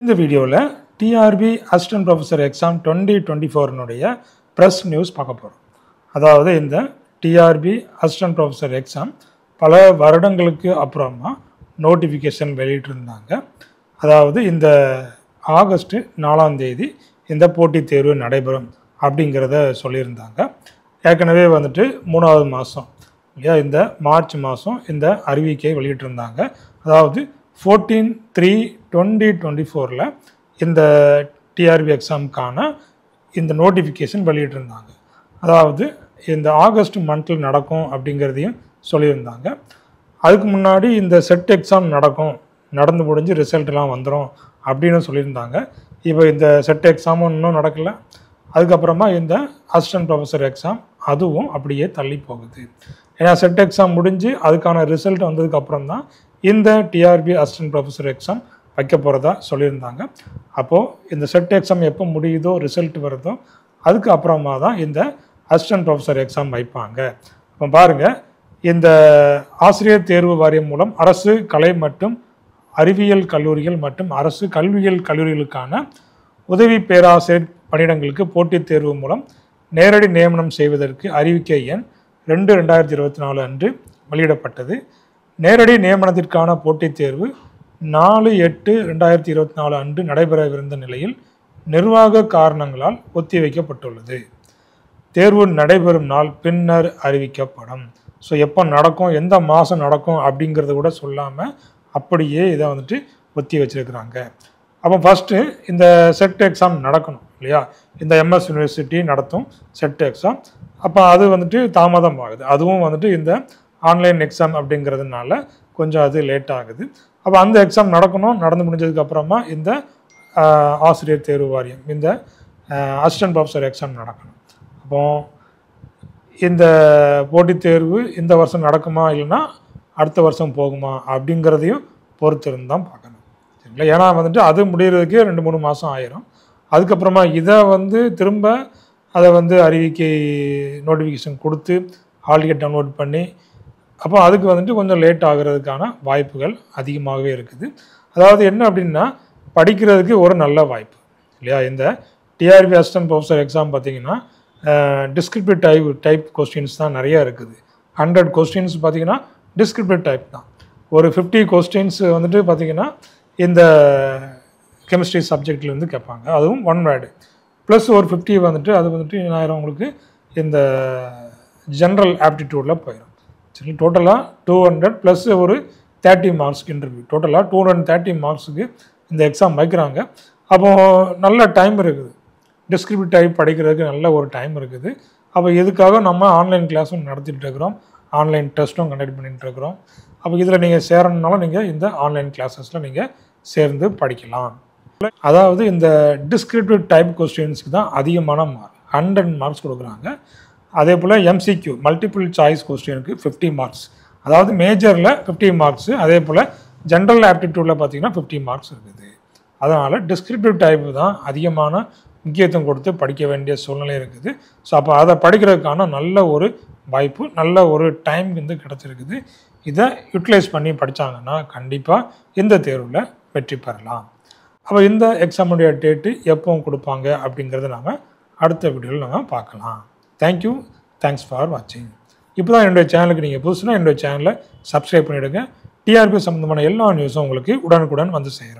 இந்த வீடியோவில் TRB assistant professor exam 2024 press news பார்க்க போகிறோம். அதாவது இந்த டிஆர்பி அசிஸ்டன்ட் ப்ரொஃபஸர் எக்ஸாம் பல வருடங்களுக்கு அப்புறமா நோட்டிஃபிகேஷன் வெளியிட்டிருந்தாங்க. அதாவது இந்த ஆகஸ்ட் 4ஆம் தேதி இந்த போட்டித் தேர்வு நடைபெறும் அப்படிங்கிறத சொல்லியிருந்தாங்க. ஏற்கனவே 3வது மாதம் இல்லையா, இந்த மார்ச் மாதம் இந்த அறிவிக்கை வெளியிட்டிருந்தாங்க. அதாவது 14/3/2024 இந்த டிஆர்பி எக்ஸாமுக்கான இந்த நோட்டிஃபிகேஷன் வெளியிட்டிருந்தாங்க. அதாவது இந்த ஆகஸ்ட் மந்தில் நடக்கும் அப்படிங்கிறதையும் சொல்லியிருந்தாங்க. அதுக்கு முன்னாடி இந்த செட் எக்ஸாம் நடந்து முடிஞ்சு ரிசல்ட்லாம் வந்துடும் அப்படின்னு சொல்லியிருந்தாங்க. இப்போ இந்த செட் எக்ஸாமும் இன்னும் நடக்கலை. அதுக்கப்புறமா இந்த அசிஸ்டன்ட் ப்ரொஃபஸர் எக்ஸாம் அதுவும் அப்படியே தள்ளி போகுது. ஏன்னா செட் எக்ஸாம் முடிஞ்சு அதுக்கான ரிசல்ட் வந்ததுக்கப்புறம் தான் இந்த டிஆர்பி அசிஸ்டன்ட் ப்ரொஃபஸர் எக்ஸாம் வைக்க போகிறதா சொல்லியிருந்தாங்க. அப்போது இந்த செட் எக்ஸாம் எப்போ முடியுதோ, ரிசல்ட் வருதோ, அதுக்கு அப்புறமா தான் இந்த அசிஸ்டன்ட் ப்ரொஃபஸர் எக்ஸாம் வைப்பாங்க. இப்போ பாருங்கள், இந்த ஆசிரியர் தேர்வு வாரியம் மூலம் அரசு கலை மற்றும் அறிவியல் கல்லூரிகள் மற்றும் அரசு கல்வியியல் கல்லூரிகளுக்கான உதவி பேராசிரியர் பணியிடங்களுக்கு போட்டித் தேர்வு மூலம் நேரடி நியமனம் செய்வதற்கு அறிவிக்கை எண் 2/2024 அன்று வெளியிடப்பட்டது. நேரடி நியமனத்திற்கான போட்டித் தேர்வு 4/8/2024 அன்று நடைபெறவிருந்த நிலையில் நிர்வாக காரணங்களால் ஒத்திவைக்கப்பட்டுள்ளது. தேர்வு நடைபெறும் நாள் பின்னர் அறிவிக்கப்படும். ஸோ எப்போ நடக்கும், எந்த மாதம் நடக்கும் அப்படிங்கிறத கூட சொல்லாமல் அப்படியே இதை ஒத்தி வச்சிருக்கிறாங்க. அப்போ ஃபஸ்ட்டு இந்த செட் எக்ஸாம் நடக்கணும் இல்லையா, இந்த எம்எஸ் யூனிவர்சிட்டி நடத்தும் செட் எக்ஸாம். அப்போ அது தாமதம் ஆகுது. அதுவும் இந்த ஆன்லைன் எக்ஸாம் அப்படிங்கிறதுனால கொஞ்சம் அது லேட் ஆகுது. அப்போ அந்த எக்ஸாம் நடந்து முடிஞ்சதுக்கப்புறமா இந்த ஆசிரியர் தேர்வு வாரியம் இந்த அசிஸ்டன்ட் ப்ரொஃபஸர் எக்ஸாம் நடக்கணும். அப்போ இந்த போட்டித் தேர்வு இந்த வருஷம் நடக்குமா இல்லைன்னா அடுத்த வருஷம் போகுமா அப்படிங்கிறதையும் பொறுத்திருந்து தான் பார்க்கணும் சரிங்களா. ஏன்னா அது முடிகிறதுக்கே 2-3 மாதம் ஆயிரும். அதுக்கப்புறமா இதை திரும்ப அதை அறிவிக்கை நோட்டிஃபிகேஷன் கொடுத்து ஹால் டிக்கெட் டவுன்லோட் பண்ணி அப்போ அதுக்கு கொஞ்சம் லேட் ஆகிறதுக்கான வாய்ப்புகள் அதிகமாகவே இருக்குது. அதாவது என்ன அப்படின்னா, படிக்கிறதுக்கு ஒரு நல்ல வாய்ப்பு இல்லையா. இந்த டிஆர்பி அசிஸ்டன்ட் ப்ரொஃபஸர் எக்ஸாம் பார்த்தீங்கன்னா டிஸ்கிரிப்டிவ் டைப் கொஸ்டின்ஸ் தான் நிறையா இருக்குது. 100 கொஸ்டின்ஸ் பார்த்தீங்கன்னா டிஸ்கிரிப்டிவ் டைப் தான். ஒரு 50 கொஸ்டின்ஸ் பார்த்தீங்கன்னா இந்த கெமிஸ்ட்ரி சப்ஜெக்ட்லேருந்து கேட்பாங்க, அதுவும் 1 வேர்டு ப்ளஸ் ஒரு 50 அது என்னாயிரம் உங்களுக்கு இந்த ஜென்ரல் ஆப்டிடியூடில் போயிடும். சரி, டோட்டலாக 200 ப்ளஸ் ஒரு 30 மார்க்ஸ்க்கு இன்டர்வியூ, டோட்டலாக 230 மார்க்ஸுக்கு இந்த எக்ஸாம் வைக்கிறாங்க. அப்போது நல்ல டைம் இருக்குது, டிஸ்கிரிப்டிவ் டைப் படிக்கிறதுக்கு நல்ல ஒரு டைம் இருக்குது. அப்போ இதுக்காக நம்ம ஆன்லைன் கிளாஸும் நடத்திட்டு இருக்கிறோம், ஆன்லைன் டெஸ்ட்டும் கண்டக்ட் பண்ணிகிட்டு இருக்கிறோம். அப்போ இதில் நீங்கள் சேரணுனாலும் நீங்கள் இந்த ஆன்லைன் கிளாஸஸில் நீங்கள் சேர்ந்து படிக்கலாம். அதாவது இந்த டிஸ்கிரிப்டிவ் டைப் கொஸ்டின்ஸுக்கு தான் அதிகமான மார்க், 100 மார்க்ஸ் கொடுக்குறாங்க. அதே போல் எம்சிக்யூ மல்டிபிள் சாய்ஸ் கொஸ்டினுக்கு 50 மார்க்ஸ், அதாவது மேஜரில் 50 மார்க்ஸு, அதே போல் ஜென்ரல் ஆப்டிடியூடில் பார்த்தீங்கன்னா 50 மார்க்ஸ் இருக்குது. அதனால் டிஸ்கிரிப்டிவ் டைப் தான் அதிகமான முக்கியத்துவம் கொடுத்து படிக்க வேண்டிய சூழ்நிலை இருக்குது. ஸோ அப்போ அதை படிக்கிறதுக்கான நல்ல ஒரு வாய்ப்பு, நல்ல ஒரு டைம் கிடச்சிருக்குது. இதை யூட்டிலைஸ் பண்ணி படித்தாங்கன்னா கண்டிப்பாக இந்த தேர்வில் வெற்றி பெறலாம். அப்போ இந்த எக்ஸாமுடைய டேட்டு எப்போ கொடுப்பாங்க அப்படிங்கிறத நம்ம அடுத்த வீடியோவில் நம்ம பார்க்கலாம். தேங்க்யூ, தேங்க்ஸ் ஃபார் வாட்சிங். இப்போ தான் என்னுடைய சேனலுக்கு நீங்கள் புதுசுனா என்னுடைய சேனலை சப்ஸ்கிரைப் பண்ணிவிடுங்க. டிஆர்பி சம்மந்தமான எல்லா நியூஸும் உங்களுக்கு உடனுக்குடன் வந்து சேரும்.